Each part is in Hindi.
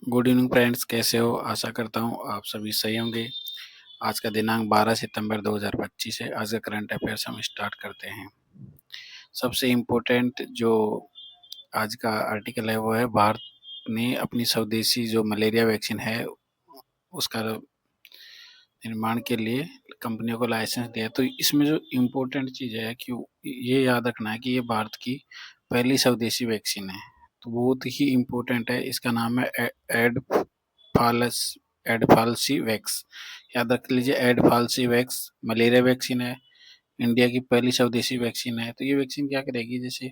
गुड इवनिंग फ्रेंड्स, कैसे हो? आशा करता हूँ आप सभी सही होंगे। आज का दिनांक 12 सितंबर 2025 है। आज का करंट अफेयर्स हम स्टार्ट करते हैं। सबसे इम्पोर्टेंट जो आज का आर्टिकल है वो है, भारत ने अपनी स्वदेशी जो मलेरिया वैक्सीन है उसका निर्माण के लिए कंपनियों को लाइसेंस दिया। तो इसमें जो इम्पोर्टेंट चीज़ है कि ये याद रखना है कि ये भारत की पहली स्वदेशी वैक्सीन है। तो बहुत ही इम्पोर्टेंट है। इसका नाम है एडफालस एडफालसी वैक्स। याद रख लीजिए, एडफालसी वैक्स मलेरिया वैक्सीन है। इंडिया की पहली स्वदेशी वैक्सीन है। तो ये वैक्सीन क्या करेगी, जैसे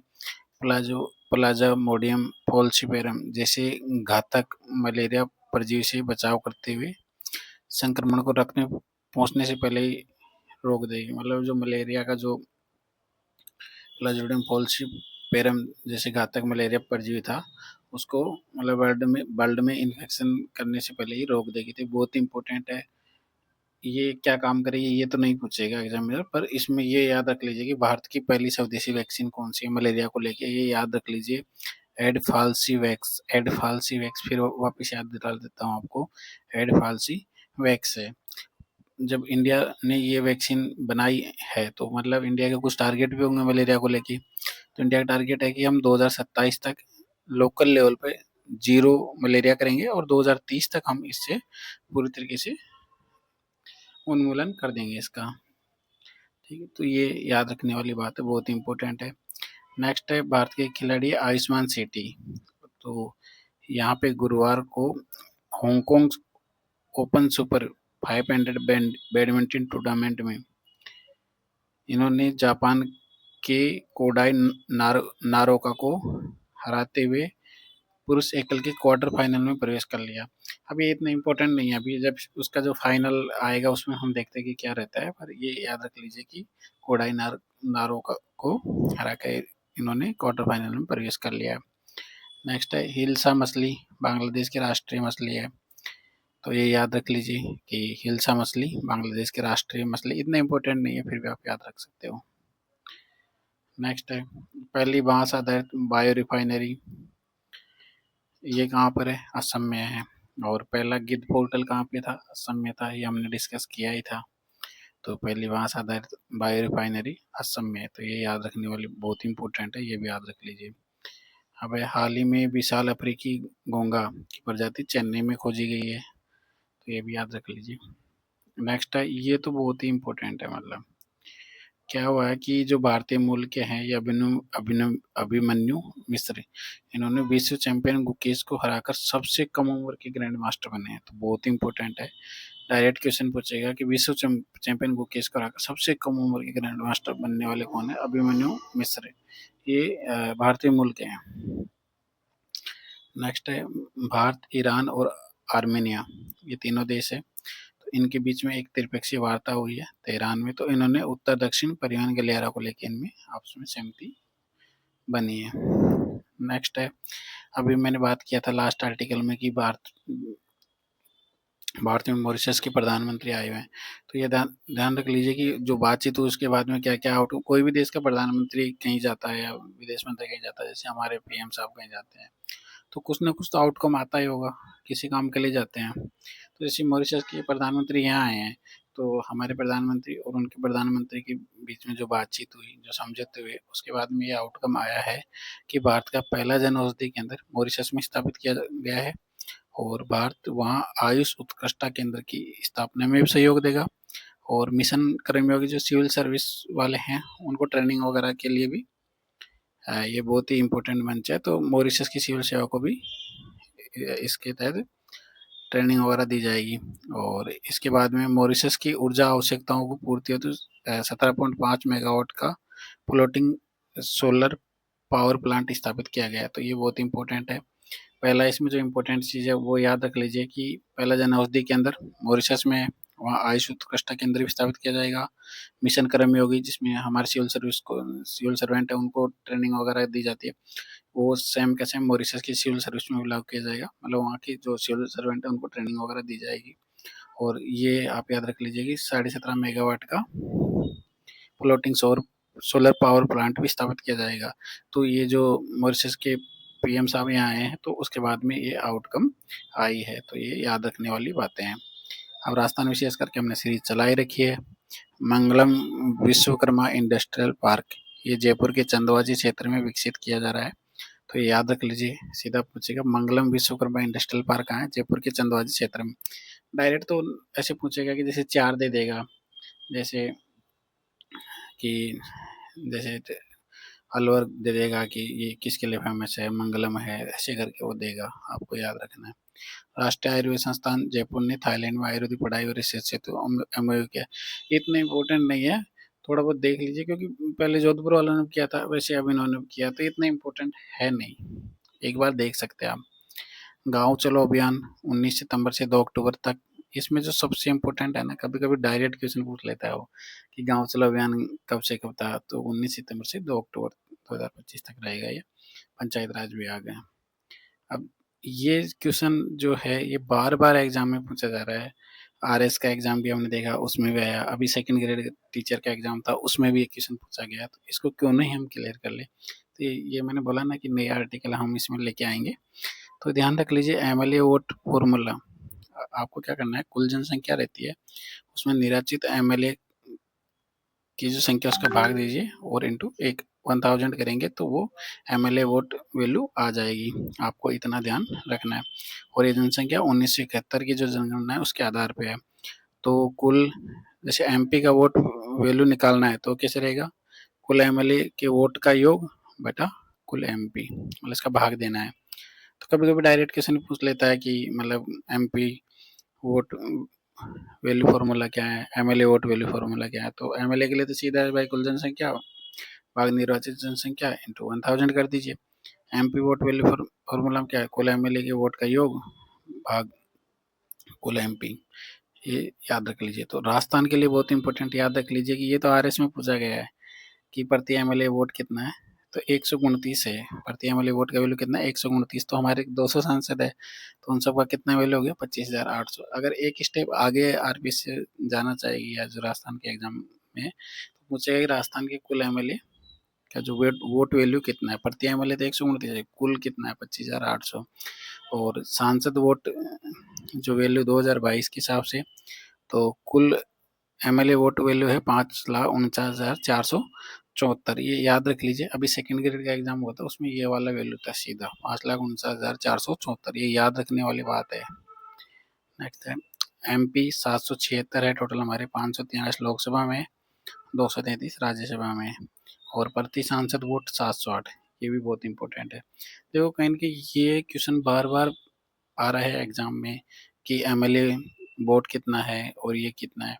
प्लाज्मोडियम फॉल्सीपेरम जैसे घातक मलेरिया परजीवी से बचाव करते हुए संक्रमण को रखने पहुंचने से पहले ही रोक देगी। मतलब जो मलेरिया का जो प्लाज्मोडियम फॉल्सीपेरम जैसे घातक मलेरिया परजीवी था, उसको मतलब वर्ल्ड में इन्फेक्शन करने से पहले ही रोक देगी। तो बहुत इंपॉर्टेंट है। ये क्या काम करेगी ये तो नहीं पूछेगा एग्जामिनर, पर इसमें ये याद रख लीजिए कि भारत की पहली स्वदेशी वैक्सीन कौन सी है मलेरिया को लेके, ये याद रख लीजिए। एडफालसी वैक्स फिर वापस याद दिला देता हूँ आपको। एडफालसी वैक्स है। जब इंडिया ने ये वैक्सीन बनाई है तो मतलब इंडिया के कुछ टारगेट भी होंगे मलेरिया को लेके। तो इंडिया का टारगेट है कि हम 2027 तक लोकल लेवल पे जीरो मलेरिया करेंगे और 2030 तक हम इससे पूरी तरीके से उन्मूलन कर देंगे इसका। ठीक है, तो ये याद रखने वाली बात है, बहुत इंपॉर्टेंट है। नेक्स्ट है भारत के खिलाड़ी आयुष्मान सेठी। तो यहाँ पे गुरुवार को Hong Kong open super 500 badminton tournament में इन्होंने जापान के कोडाई नारोका को हराते हुए पुरुष एकल के क्वार्टर फाइनल में प्रवेश कर लिया। अभी इतना इम्पोर्टेंट नहीं है, अभी जब उसका जो फाइनल आएगा उसमें हम देखते हैं कि क्या रहता है, पर ये याद रख लीजिए कि कोडाई नारोका को हरा के इन्होंने क्वार्टर फाइनल में प्रवेश कर लिया। नेक्स्ट है हिल्सा मछली, बांग्लादेश की राष्ट्रीय मछली है। तो ये याद रख लीजिए कि हिल्सा मछली बांग्लादेश की राष्ट्रीय मछली। इतना इम्पोर्टेंट नहीं है, फिर भी आप याद रख सकते हो। नेक्स्ट है पहली बांस आधारित बायो रिफाइनरी, ये कहाँ पर है? असम में है। और पहला गिद्ध पोर्टल कहाँ पे था? असम में था। ये हमने डिस्कस किया ही था। तो पहली बांस आधारित बायो रिफाइनरी असम में है। तो ये याद रखने वाली बहुत इंपॉर्टेंट है, ये भी याद रख लीजिए। अब हाल ही में विशाल अफ्रीकी घोंगा की प्रजाति चेन्नई में खोजी गई है। तो ये भी याद रख लीजिए। नेक्स्ट है, ये तो बहुत ही इंपॉर्टेंट है। मतलब क्या हुआ है कि जो भारतीय मूल के हैं ये अभिमन्यु मिश्र, इन्होंने विश्व चैंपियन गुकेश को हराकर सबसे कम उम्र के ग्रैंड मास्टर बने हैं। तो बहुत इंपॉर्टेंट है। डायरेक्ट क्वेश्चन पूछेगा कि विश्व चैंपियन गुकेश को हराकर सबसे कम उम्र के ग्रैंड मास्टर बनने वाले कौन है? अभिमन्यु मिश्र। ये भारतीय मूल के हैं। नेक्स्ट है भारत, ईरान और आर्मेनिया, ये तीनों देश है। तो इनके बीच में एक त्रिपक्षीय वार्ता हुई है तेहरान में। तो इन्होंने उत्तर दक्षिण परिवहन गलियारा को लेकर इनमें आपस में सहमति बनी है। नेक्स्ट है, अभी मैंने बात किया था लास्ट आर्टिकल में कि भारत में मॉरिशस के प्रधानमंत्री आए हुए हैं। तो ये ध्यान ध्यान रख लीजिए कि जो बातचीत हुई उसके बाद में क्या क्या आउट, कोई भी देश का प्रधानमंत्री कहीं जाता है या विदेश मंत्री कहीं जाता है, जैसे हमारे पीएम साहब कहीं जाते हैं, तो कुछ ना कुछ तो आउटकम आता ही होगा, किसी काम के लिए जाते हैं। तो जैसे मॉरिशस के प्रधानमंत्री यहाँ आए हैं, तो हमारे प्रधानमंत्री और उनके प्रधानमंत्री के बीच में जो बातचीत हुई, जो समझौते हुए, उसके बाद में ये आउटकम आया है कि भारत का पहला जन औषधि केंद्र मॉरिशस में स्थापित किया गया है और भारत वहाँ आयुष उत्कृष्टता केंद्र की स्थापना में भी सहयोग देगा। और मिशन कर्मयोगी जो सिविल सर्विस वाले हैं उनको ट्रेनिंग वगैरह के लिए भी ये बहुत ही इम्पोर्टेंट मंच है। तो मॉरिशस की सिविल सेवा को भी इसके तहत ट्रेनिंग वगैरह दी जाएगी। और इसके बाद में मॉरिशस की ऊर्जा आवश्यकताओं को पूर्ति हेतु 17.5 मेगावाट का फ्लोटिंग सोलर पावर प्लांट स्थापित किया गया है। तो ये बहुत इंपॉर्टेंट है। पहला इसमें जो इम्पोर्टेंट चीज़ है वो याद रख लीजिए कि पहला जन औषधि के अंदर मॉरिशस में, वहाँ आयुष उत्कृष्टता केंद्र भी स्थापित किया जाएगा। मिशन कर्मयोगी जिसमें हमारे सिविल सर्वेंट है उनको ट्रेनिंग वगैरह दी जाती है, वो सेम का सेम मॉरिशस की सिविल सर्विस में भी लागू किया जाएगा। मतलब वहाँ की जो सिविल सर्वेंट है उनको ट्रेनिंग वगैरह दी जाएगी। और ये आप याद रख लीजिए कि 17.5 मेगावाट का फ्लोटिंग सोलर पावर प्लांट भी स्थापित किया जाएगा। तो ये जो मॉरिशस के पीएम साहब यहाँ आए हैं तो उसके बाद में ये आउटकम आई है, तो ये याद रखने वाली बातें हैं। अब राजस्थान विशेष करके हमने सीरीज चलाई रखी है। मंगलम विश्वकर्मा इंडस्ट्रियल पार्क, ये जयपुर के चंदवाजी क्षेत्र में विकसित किया जा रहा है, तो ये याद रख लीजिए। सीधा पूछेगा मंगलम विश्वकर्मा इंडस्ट्रियल पार्क कहाँ है, जयपुर के चंदवाजी क्षेत्र में। डायरेक्ट तो ऐसे पूछेगा कि जैसे 4 दे देगा, जैसे कि जैसे अलवर दे देगा कि ये किसके लिए फेमस है, मंगलम है, ऐसे करके वो देगा, आपको याद रखना है। राष्ट्रीय आयुर्वेद संस्थान जयपुर ने थाईलैंड में आयुर्वेदिक पढ़ाई और रिसर्च से तो एमओयू किया। इतना इम्पोर्टेंट नहीं है, थोड़ा बहुत देख लीजिए, क्योंकि पहले जोधपुर वालों ने किया था, वैसे अब इन्होंने किया, तो इतना इम्पोर्टेंट है नहीं, एक बार देख सकते हैं आप। गाँव चलो अभियान 19 सितंबर से 2 अक्टूबर तक, इसमें जो सबसे इम्पोर्टेंट है ना, कभी कभी डायरेक्ट क्वेश्चन पूछ लेता है वो कि गाँव चलो अभियान कब से कब था, तो 19 सितंबर से 2 अक्टूबर 2025 तक रहेगा ये, पंचायत राज विभाग है। अब ये क्वेश्चन जो है ये बार बार एग्जाम में पूछा जा रहा है। आरएस का एग्जाम भी हमने देखा, उसमें भी आया, अभी सेकंड ग्रेड टीचर का एग्जाम था, उसमें भी एक क्वेश्चन पूछा गया, तो इसको क्यों नहीं हम क्लियर कर ले। तो ये मैंने बोला ना कि नए आर्टिकल हम इसमें लेके आएंगे, तो ध्यान रख लीजिए। एमएलए वोट फॉर्मूला, आपको क्या करना है, कुल जनसंख्या रहती है, उसमें निर्वाचित एमएलए की जो संख्या उसका भाग दीजिए और इंटू 1000 करेंगे, तो वो एमएलए वोट वैल्यू आ जाएगी, आपको इतना ध्यान रखना है। और ये जनसंख्या 1971 की जो जनगणना है उसके आधार पे है। तो कुल, जैसे एमपी का वोट वैल्यू निकालना है तो कैसे रहेगा, कुल एमएलए के वोट का योग बटा कुल एमपी, मतलब इसका भाग देना है। तो कभी कभी डायरेक्ट क्वेश्चन पूछ लेता है कि मतलब एमपी वोट वैल्यू फार्मूला क्या है, एमएलए वोट वैल्यू फार्मूला क्या है। तो एमएलए के लिए तो सीधा है भाई, कुल जनसंख्या भाग निर्वाचित जनसंख्या इंटू 1000 कर दीजिए। एमपी वोट वैल्यू फार्मूला क्या है, कुल एमएलए के वोट का योग भाग कुल एमपी, ये याद रख लीजिए। तो राजस्थान के लिए बहुत इंपॉर्टेंट याद रख लीजिए कि ये तो आरएस में पूछा गया है कि प्रति एमएलए वोट कितना है, तो 129 है। प्रति एमएलए वोट का वैल्यू कितना है, 129। तो हमारे 200 सांसद है, तो उन सबका कितना वैल्यू हो गया, 25,800। अगर एक स्टेप आगे आरपीएस से जाना चाहिए या जो राजस्थान के एग्जाम में, तो पूछेगा कि राजस्थान के कुल एमएलए का जो वोट वैल्यू कितना है, प्रति एमएलए तो 129 है, कुल कितना है 25,800। और सांसद वोट जो वैल्यू 2022 के हिसाब से, तो कुल एमएलए वोट वैल्यू है 5,49,474। ये याद रख लीजिए, अभी सेकंड ग्रेड का एग्जाम हुआ था उसमें ये वाला वैल्यू था सीधा 5,49,474, ये याद रखने वाली बात है। नेक्स्ट है एमपी 776 है टोटल हमारे, 543 लोकसभा में, 233 राज्यसभा में, और प्रति सांसद वोट 708, ये भी बहुत इंपॉर्टेंट है। देखो कहीं ना कहीं ये क्वेश्चन बार बार आ रहा है एग्जाम में कि एमएलए वोट कितना है और ये कितना है,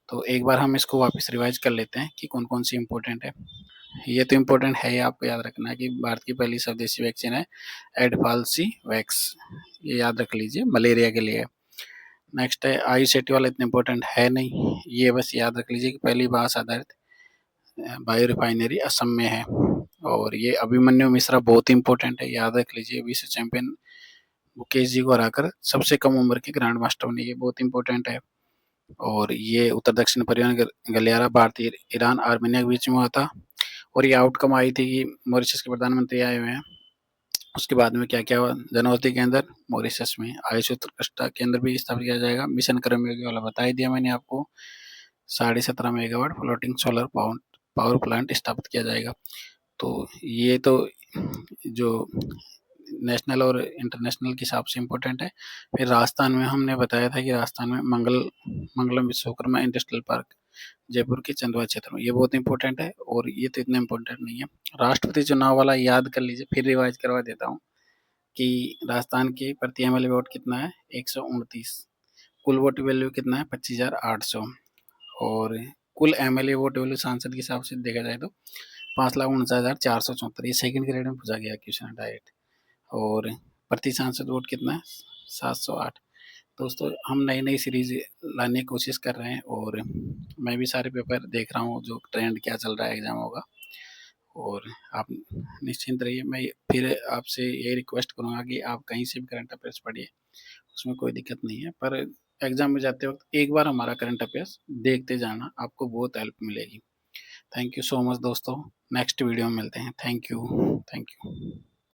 तो एक बार हम इसको वापस रिवाइज कर लेते हैं कि कौन कौन सी इंपॉर्टेंट है। ये तो इम्पोर्टेंट है ही, आपको याद रखना है कि भारत की पहली स्वदेशी वैक्सीन है एडफाल्सी वैक्स, ये याद रख लीजिए, मलेरिया के लिए। नेक्स्ट है आईसीटी वाला, इतना इम्पोर्टेंट है नहीं, ये बस याद रख लीजिए कि पहली बांस आधारित बायो रिफाइनरी असम में है। और ये अभिमन्यु मिश्रा बहुत इंपॉर्टेंट है, याद रख लीजिए, विश्व चैंपियन मुकेश जी को हराकर सबसे कम उम्र के ग्रैंड मास्टर बने, ये बहुत इंपॉर्टेंट है। और ये उत्तर दक्षिण परिवहन गलियारा भारतीय ईरान आर्मेनिया के बीच में हुआ था, और ये आउटकम आई थी कि मॉरिशस के प्रधानमंत्री आए हुए हैं। उसके बाद में क्या क्या हुआ, जनऔषधि केंद्र मॉरिशस में, आयुष उत्कृष्टता केंद्र भी स्थापित किया जाएगा। मिशन कर्मयोगी वाला बता ही दिया मैंने आपको, 17.5 megawatt floating solar power plant स्थापित किया जाएगा। तो ये तो जो नेशनल और इंटरनेशनल के हिसाब से इम्पोर्टेंट है। फिर राजस्थान में हमने बताया था कि राजस्थान में मंगलम विश्वकर्मा इंडस्ट्रियल पार्क जयपुर के चंदवा क्षेत्र में, ये बहुत इंपॉर्टेंट है, और ये तो इतना इम्पोर्टेंट नहीं है। राष्ट्रपति चुनाव वाला याद कर लीजिए, फिर रिवाइज करवा देता हूँ कि राजस्थान के प्रति एमएलए वोट कितना है, 129। कुल वोट वैल्यू कितना है, 25,800। और कुल एमएलए वोट वैल्यू सांसद के हिसाब से देखा जाए तो 5,49,474, ये सेकंड ग्रेड में पूछा गया क्वेश्चन डायरेक्ट। और प्रति सांसद वोट कितना है, 708। दोस्तों हम नई नई सीरीज लाने की कोशिश कर रहे हैं, और मैं भी सारे पेपर देख रहा हूँ जो ट्रेंड क्या चल रहा है एग्जाम होगा, और आप निश्चिंत रहिए। मैं फिर आपसे ये रिक्वेस्ट करूँगा कि आप कहीं से भी करंट अफेयर्स पढ़िए, उसमें कोई दिक्कत नहीं है, पर एग्जाम में जाते वक्त एक बार हमारा करंट अफेयर्स देखते जाना, आपको बहुत हेल्प मिलेगी। थैंक यू सो मच दोस्तों, नेक्स्ट वीडियो में मिलते हैं। Thank you.